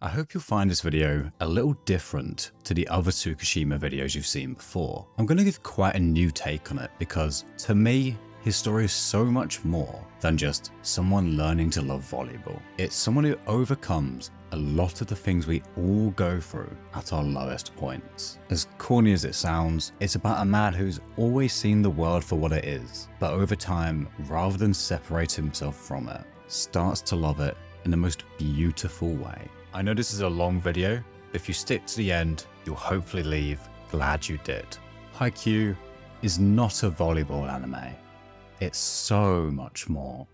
I hope you'll find this video a little different to the other Tsukishima videos you've seen before. I'm going to give quite a new take on it because, to me, his story is so much more than just someone learning to love volleyball. It's someone who overcomes a lot of the things we all go through at our lowest points. As corny as it sounds, it's about a man who's always seen the world for what it is, but over time, rather than separate himself from it, starts to love it in the most beautiful way. I know this is a long video, but if you stick to the end, you'll hopefully leave glad you did. Haikyuu is not a volleyball anime. It's so much more.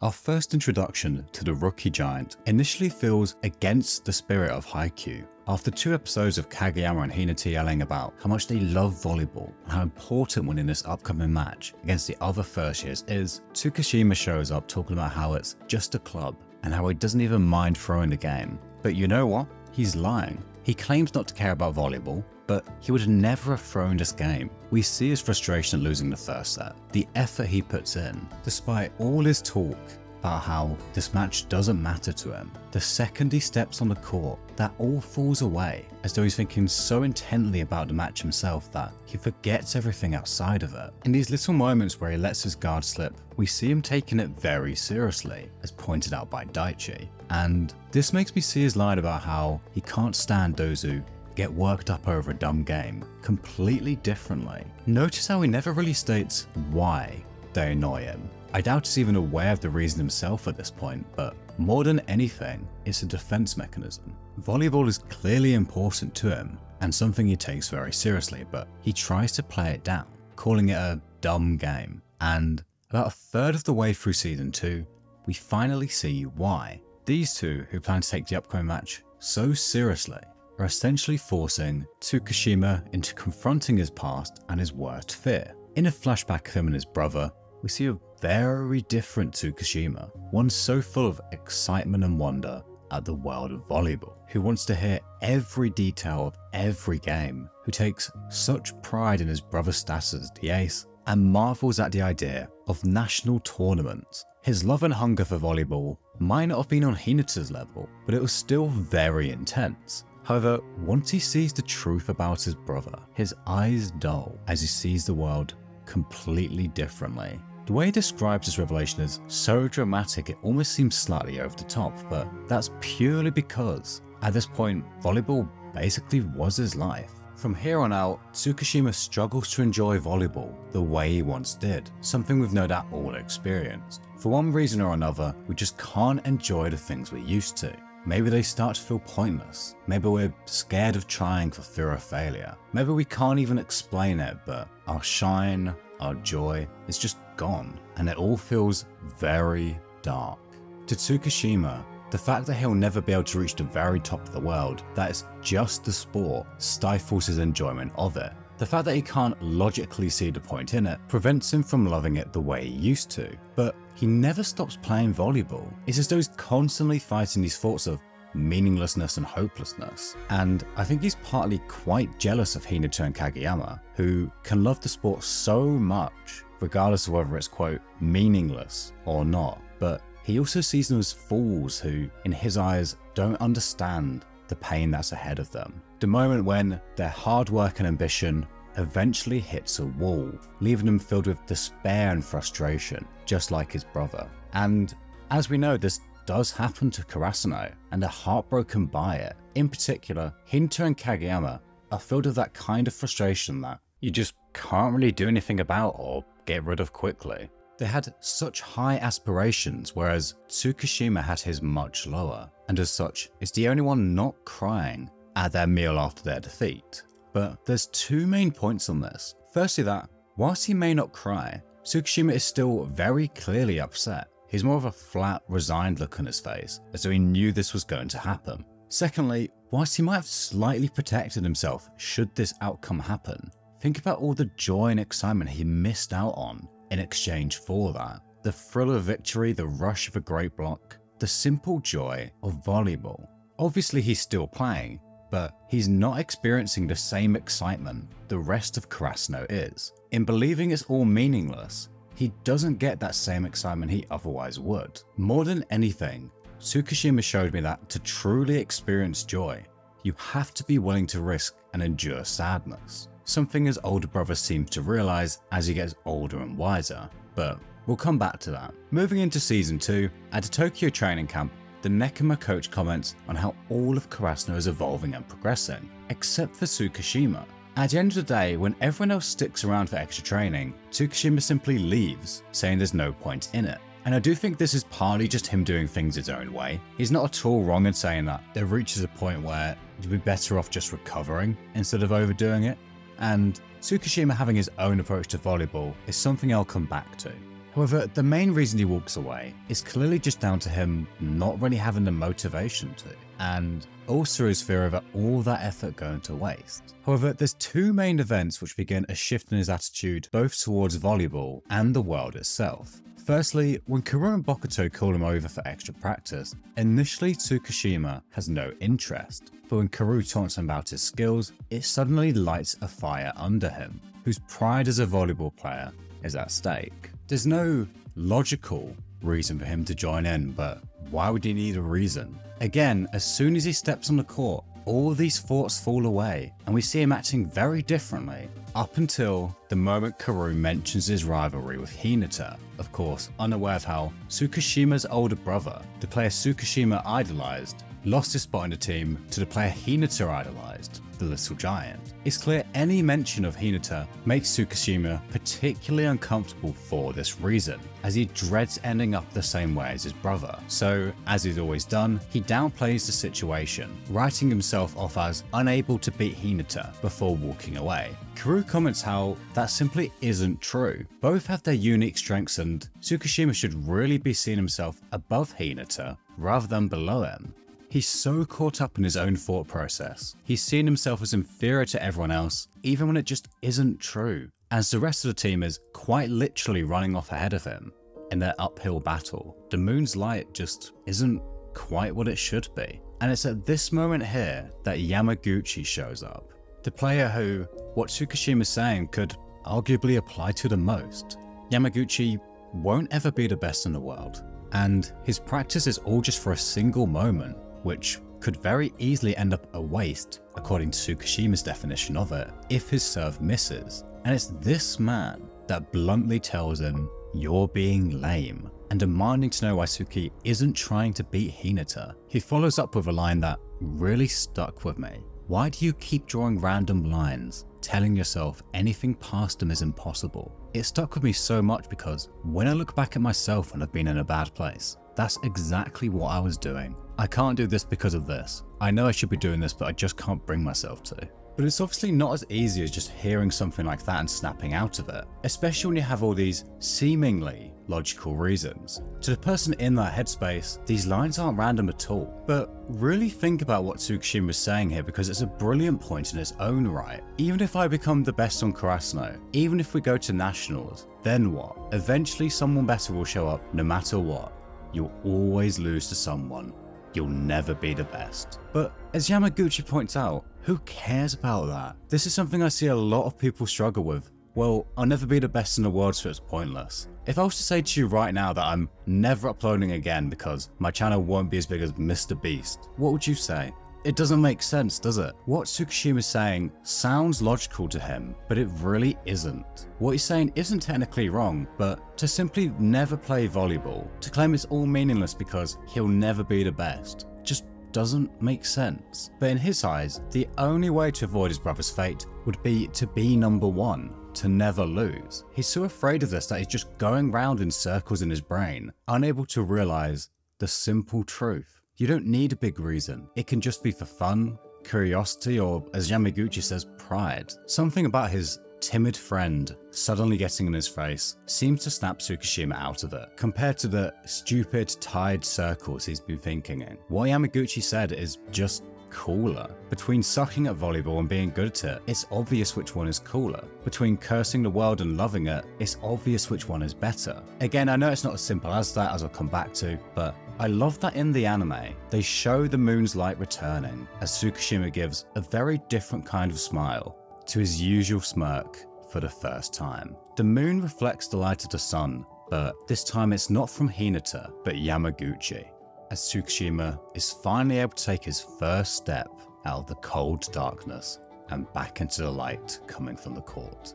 Our first introduction to the rookie giant initially feels against the spirit of Haikyuu. After 2 episodes of Kageyama and Hinata yelling about how much they love volleyball and how important winning this upcoming match against the other first years is, Tsukishima shows up talking about how it's just a club and how he doesn't even mind throwing the game. But you know what? He's lying. He claims not to care about volleyball, but he would never have thrown this game. We see his frustration at losing the first set, the effort he puts in, despite all his talk about how this match doesn't matter to him. The second he steps on the court, that all falls away, as though he's thinking so intently about the match himself that he forgets everything outside of it. In these little moments where he lets his guard slip, we see him taking it very seriously, as pointed out by Daichi. And this makes me see his line about how he can't stand those who get worked up over a dumb game completely differently. Notice how he never really states why they annoy him. I doubt he's even aware of the reason himself at this point, but more than anything, it's a defense mechanism. Volleyball is clearly important to him and something he takes very seriously, but he tries to play it down, calling it a dumb game. And about a third of the way through season 2, we finally see why. These two, who plan to take the upcoming match so seriously, are essentially forcing Tsukishima into confronting his past and his worst fear. In a flashback of him and his brother, we see a very different Tsukishima, one so full of excitement and wonder at the world of volleyball, who wants to hear every detail of every game, who takes such pride in his brother's status as the ace, and marvels at the idea of national tournaments. His love and hunger for volleyball might not have been on Hinata's level, but it was still very intense. However, once he sees the truth about his brother, his eyes dull as he sees the world completely differently. The way he describes this revelation is so dramatic it almost seems slightly over the top, but that's purely because at this point, volleyball basically was his life. From here on out, Tsukishima struggles to enjoy volleyball the way he once did, something we've no doubt all experienced. For one reason or another, we just can't enjoy the things we used to. Maybe they start to feel pointless. Maybe we're scared of trying for fear of failure. Maybe we can't even explain it, but our shine, our joy is just gone, and it all feels very dark. To Tsukishima, the fact that he'll never be able to reach the very top of the world, that it's just the sport, stifles his enjoyment of it. The fact that he can't logically see the point in it prevents him from loving it the way he used to. But he never stops playing volleyball. It's as though he's constantly fighting these thoughts of meaninglessness and hopelessness. And I think he's partly quite jealous of Hinata and Kageyama, who can love the sport so much, regardless of whether it's quote, meaningless or not. But he also sees them as fools who, in his eyes, don't understand the pain that's ahead of them. The moment when their hard work and ambition eventually hits a wall, leaving them filled with despair and frustration, just like his brother. And as we know, this does happen to Karasuno, and they're heartbroken by it. In particular, Hinata and Kageyama are filled with that kind of frustration that you just can't really do anything about or get rid of quickly. They had such high aspirations, whereas Tsukishima had his much lower, and as such, is the only one not crying at their meal after their defeat. But there's 2 main points on this. Firstly that, whilst he may not cry, Tsukishima is still very clearly upset. He's more of a flat, resigned look on his face, as though he knew this was going to happen. Secondly, whilst he might have slightly protected himself should this outcome happen, think about all the joy and excitement he missed out on in exchange for that. The thrill of victory, the rush of a great block, the simple joy of volleyball. Obviously he's still playing, but he's not experiencing the same excitement the rest of Karasuno is. In believing it's all meaningless, he doesn't get that same excitement he otherwise would. More than anything, Tsukishima showed me that to truly experience joy, you have to be willing to risk and endure sadness. Something his older brother seems to realize as he gets older and wiser, but we'll come back to that. Moving into season 2, at a Tokyo training camp, the Nekoma coach comments on how all of Karasuno is evolving and progressing, except for Tsukishima. At the end of the day, when everyone else sticks around for extra training, Tsukishima simply leaves, saying there's no point in it. And I do think this is partly just him doing things his own way. He's not at all wrong in saying that there reaches a point where you'd be better off just recovering instead of overdoing it. And Tsukishima having his own approach to volleyball is something I'll come back to. However, the main reason he walks away is clearly just down to him not really having the motivation to, and also his fear of all that effort going to waste. However, there's two main events which begin a shift in his attitude both towards volleyball and the world itself. Firstly, when Karasuno and Bokuto call him over for extra practice, initially Tsukishima has no interest, but when Karasuno taunts him about his skills, it suddenly lights a fire under him, whose pride as a volleyball player is at stake. There's no logical reason for him to join in, but why would he need a reason? Again, as soon as he steps on the court, all these thoughts fall away, and we see him acting very differently, up until the moment Karasuno mentions his rivalry with Hinata, of course unaware of how Tsukishima's older brother, the player Tsukishima idolized, lost his spot in the team to the player Hinata idolized, the Little Giant. It's clear any mention of Hinata makes Tsukishima particularly uncomfortable for this reason, as he dreads ending up the same way as his brother. So, as he's always done, he downplays the situation, writing himself off as unable to beat Hinata before walking away. Karasuno comments how that simply isn't true. Both have their unique strengths, and Tsukishima should really be seeing himself above Hinata rather than below him. He's so caught up in his own thought process. He's seen himself as inferior to everyone else, even when it just isn't true, as the rest of the team is quite literally running off ahead of him in their uphill battle. The moon's light just isn't quite what it should be. And it's at this moment here that Yamaguchi shows up, the player who, what Tsukishima's saying could arguably apply to the most. Yamaguchi won't ever be the best in the world, and his practice is all just for a single moment, which could very easily end up a waste, according to Tsukishima's definition of it, if his serve misses. And it's this man that bluntly tells him, "You're being lame," and demanding to know why Tsuki isn't trying to beat Hinata. He follows up with a line that really stuck with me. "Why do you keep drawing random lines, telling yourself anything past them is impossible?" It stuck with me so much because when I look back at myself when I've been in a bad place, that's exactly what I was doing. I can't do this because of this. I know I should be doing this, but I just can't bring myself to. But it's obviously not as easy as just hearing something like that and snapping out of it, especially when you have all these seemingly logical reasons. To the person in that headspace, these lines aren't random at all. But really think about what Tsukishima is saying here, because it's a brilliant point in its own right. Even if I become the best on Karasuno, even if we go to nationals, then what? Eventually someone better will show up no matter what. You'll always lose to someone. You'll never be the best. But as Yamaguchi points out, who cares about that? This is something I see a lot of people struggle with. Well, I'll never be the best in the world, so it's pointless. If I was to say to you right now that I'm never uploading again because my channel won't be as big as Mr. Beast, what would you say? It doesn't make sense, does it? What Tsukishima is saying sounds logical to him, but it really isn't. What he's saying isn't technically wrong, but to simply never play volleyball, to claim it's all meaningless because he'll never be the best, just doesn't make sense. But in his eyes, the only way to avoid his brother's fate would be to be number one, to never lose. He's so afraid of this that he's just going round in circles in his brain, unable to realize the simple truth. You don't need a big reason. It can just be for fun, curiosity, or as Yamaguchi says, pride. Something about his timid friend suddenly getting in his face seems to snap Tsukishima out of it, compared to the stupid, tired circles he's been thinking in. What Yamaguchi said is just cooler. Between sucking at volleyball and being good at it, it's obvious which one is cooler. Between cursing the world and loving it, it's obvious which one is better. Again, I know it's not as simple as that, as I'll come back to, but I love that in the anime, they show the moon's light returning, as Tsukishima gives a very different kind of smile to his usual smirk for the first time. The moon reflects the light of the sun, but this time it's not from Hinata, but Yamaguchi. as Tsukishima is finally able to take his first step out of the cold darkness and back into the light coming from the court.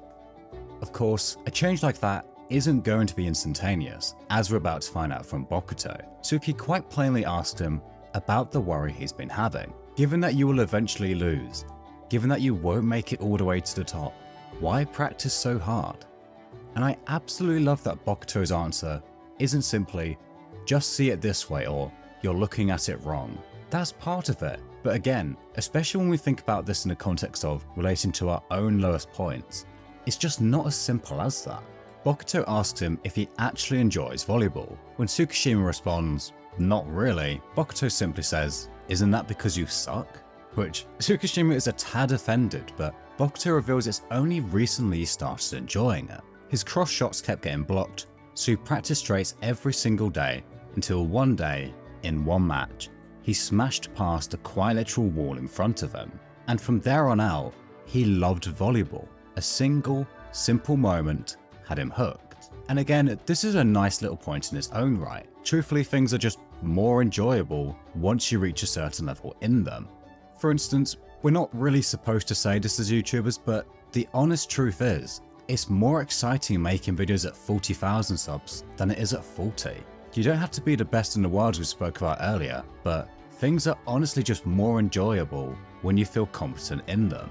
Of course, a change like that isn't going to be instantaneous, as we're about to find out from Bokuto. Tsuki quite plainly asked him about the worry he's been having. Given that you will eventually lose, given that you won't make it all the way to the top, why practice so hard? And I absolutely love that Bokuto's answer isn't simply, just see it this way or you're looking at it wrong. That's part of it, but again, especially when we think about this in the context of relating to our own lowest points, it's just not as simple as that. Bokuto asked him if he actually enjoys volleyball. When Tsukishima responds, not really, Bokuto simply says, isn't that because you suck? Which Tsukishima is a tad offended, but Bokuto reveals it's only recently he started enjoying it. His cross shots kept getting blocked, so he practiced straights every single day until one day, in one match, he smashed past a quite literal wall in front of him. And from there on out, he loved volleyball. A single, simple moment had him hooked. And again, this is a nice little point in its own right. Truthfully, things are just more enjoyable once you reach a certain level in them. For instance, we're not really supposed to say this as YouTubers, but the honest truth is, it's more exciting making videos at 40,000 subs than it is at 40. You don't have to be the best in the world as we spoke about earlier, but things are honestly just more enjoyable when you feel competent in them.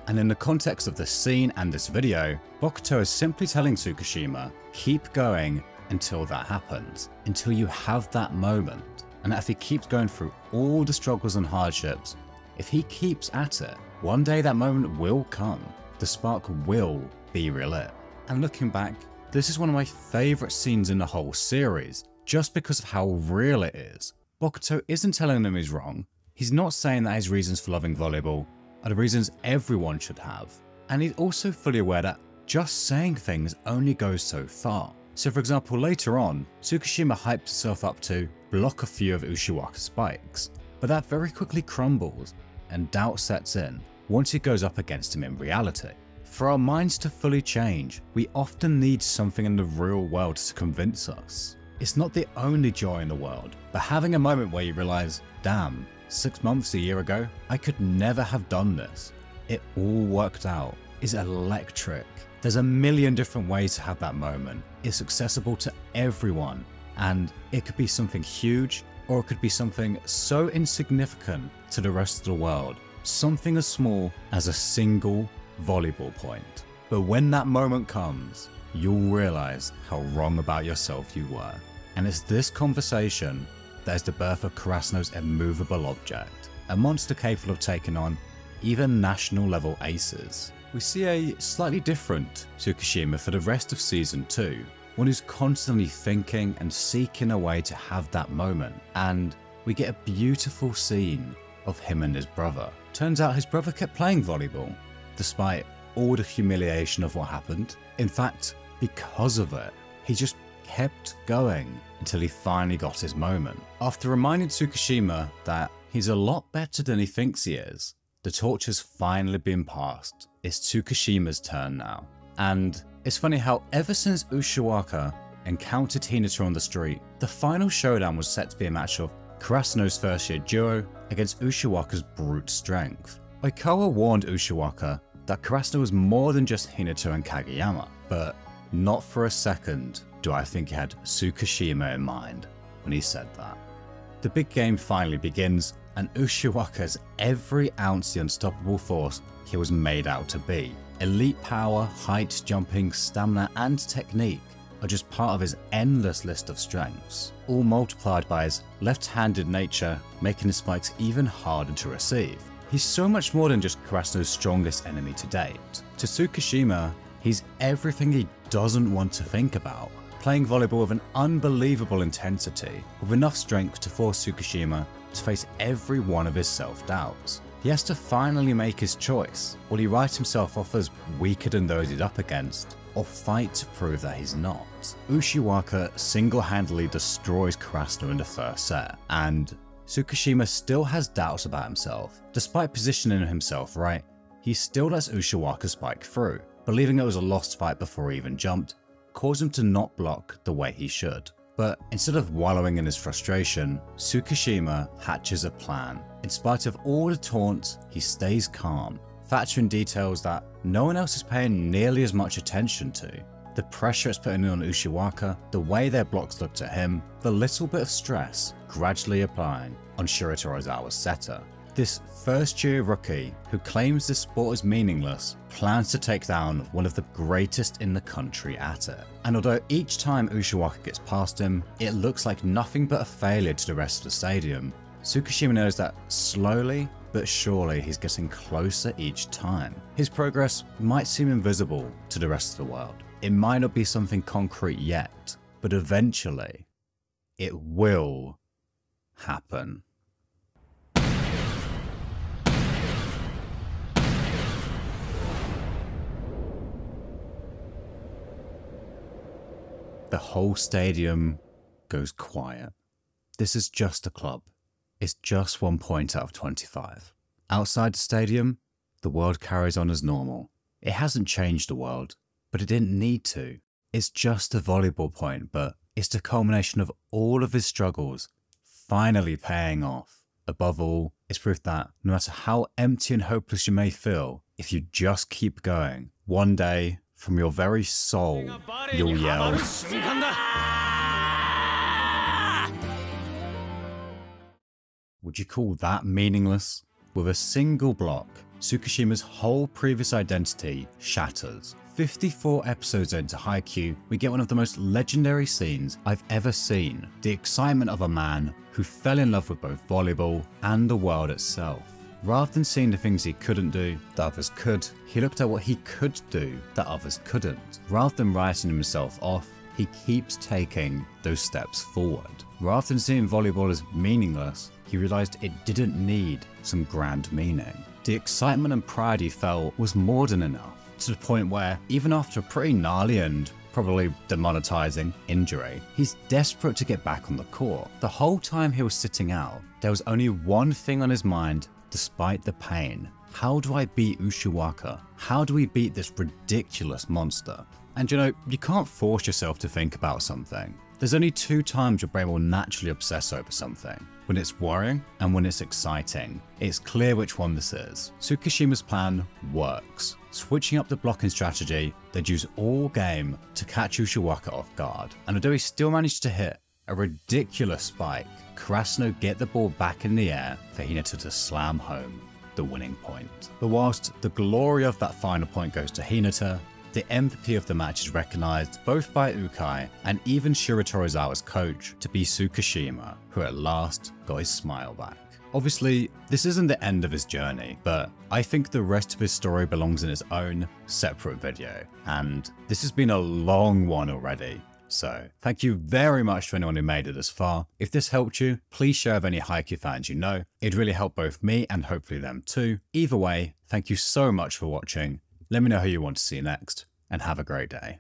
And in the context of this scene and this video, Bokuto is simply telling Tsukishima, keep going until that happens, until you have that moment. And that if he keeps going through all the struggles and hardships, if he keeps at it, one day that moment will come. The spark will be relit. And looking back, this is one of my favourite scenes in the whole series, just because of how real it is. Bokuto isn't telling him he's wrong. He's not saying that his reasons for loving volleyball are the reasons everyone should have. And he's also fully aware that just saying things only goes so far. So for example, later on, Tsukishima hypes himself up to block a few of Ushiwaka's spikes, but that very quickly crumbles and doubt sets in once he goes up against him in reality. For our minds to fully change, we often need something in the real world to convince us. It's not the only joy in the world, but having a moment where you realize, damn, 6 months, a year ago, I could never have done this. It all worked out is electric. There's a million different ways to have that moment. It's accessible to everyone, and it could be something huge, or it could be something so insignificant to the rest of the world. Something as small as a single volleyball point. But when that moment comes, you'll realize how wrong about yourself you were. And it's this conversation that is the birth of Karasuno's immovable object, a monster capable of taking on even national level aces. We see a slightly different Tsukishima for the rest of season 2, one who's constantly thinking and seeking a way to have that moment, and we get a beautiful scene of him and his brother. Turns out his brother kept playing volleyball, despite all the humiliation of what happened. In fact, because of it, he just kept going until he finally got his moment. After reminding Tsukishima that he's a lot better than he thinks he is, the torch has finally been passed. It's Tsukishima's turn now. And it's funny how ever since Ushiwaka encountered Hinata on the street, the final showdown was set to be a match of Karasuno's first year duo against Ushiwaka's brute strength. Oikawa warned Ushiwaka that Karasuno was more than just Hinata and Kageyama, but not for a second do I think he had Tsukishima in mind when he said that. The big game finally begins, and Ushiwaka has every ounce the unstoppable force he was made out to be. Elite power, height, jumping, stamina, and technique are just part of his endless list of strengths, all multiplied by his left-handed nature, making his spikes even harder to receive. He's so much more than just Karasuno's strongest enemy to date. To Tsukishima, he's everything he doesn't want to think about, playing volleyball with an unbelievable intensity, with enough strength to force Tsukishima to face every one of his self-doubts. He has to finally make his choice. Will he write himself off as weaker than those he's up against, or fight to prove that he's not? Ushiwaka single-handedly destroys Karasuno in the first set, and Tsukishima still has doubts about himself. Despite positioning himself right, he still lets Ushiwaka spike through, believing it was a lost fight before he even jumped, caused him to not block the way he should. But instead of wallowing in his frustration, Tsukishima hatches a plan. In spite of all the taunts, he stays calm, factoring details that no one else is paying nearly as much attention to. The pressure it's putting on Ushiwaka, the way their blocks look to him, the little bit of stress gradually applying on Shiratorizawa's setter. This first-year rookie, who claims this sport is meaningless, plans to take down one of the greatest in the country at it. And although each time Ushiwaka gets past him, it looks like nothing but a failure to the rest of the stadium, Tsukishima knows that slowly but surely he's getting closer each time. His progress might seem invisible to the rest of the world. It might not be something concrete yet, but eventually, it will happen. The whole stadium goes quiet. This is just a club. It's just 1 point out of 25. Outside the stadium, the world carries on as normal. It hasn't changed the world, but it didn't need to. It's just a volleyball point, but it's the culmination of all of his struggles finally paying off. Above all, it's proof that no matter how empty and hopeless you may feel, if you just keep going, one day, from your very soul, you'll yell. Would you call that meaningless? With a single block, Tsukishima's whole previous identity shatters. 54 episodes into Haikyuu, we get one of the most legendary scenes I've ever seen. The excitement of a man who fell in love with both volleyball and the world itself. Rather than seeing the things he couldn't do that others could, he looked at what he could do that others couldn't. Rather than writing himself off, he keeps taking those steps forward. Rather than seeing volleyball as meaningless, he realized it didn't need some grand meaning. The excitement and pride he felt was more than enough, to the point where, even after a pretty gnarly and probably demonetizing injury, he's desperate to get back on the court. The whole time he was sitting out, there was only one thing on his mind despite the pain. How do I beat Ushiwaka? How do we beat this ridiculous monster? And you know, you can't force yourself to think about something. There's only two times your brain will naturally obsess over something. When it's worrying and when it's exciting. It's clear which one this is. Tsukishima's plan works. Switching up the blocking strategy, they'd use all game to catch Ushiwaka off guard. And although he still managed to hit a ridiculous spike, Karasuno get the ball back in the air for Hinata to slam home the winning point. But whilst the glory of that final point goes to Hinata, the MVP of the match is recognized both by Ukai and even Shiratorizawa's coach to be Tsukishima, who at last got his smile back. Obviously, this isn't the end of his journey, but I think the rest of his story belongs in its own separate video, and this has been a long one already. So, thank you very much to anyone who made it this far. If this helped you, please share with any Haikyuu fans you know. It'd really help both me and hopefully them too. Either way, thank you so much for watching. Let me know who you want to see next, and have a great day.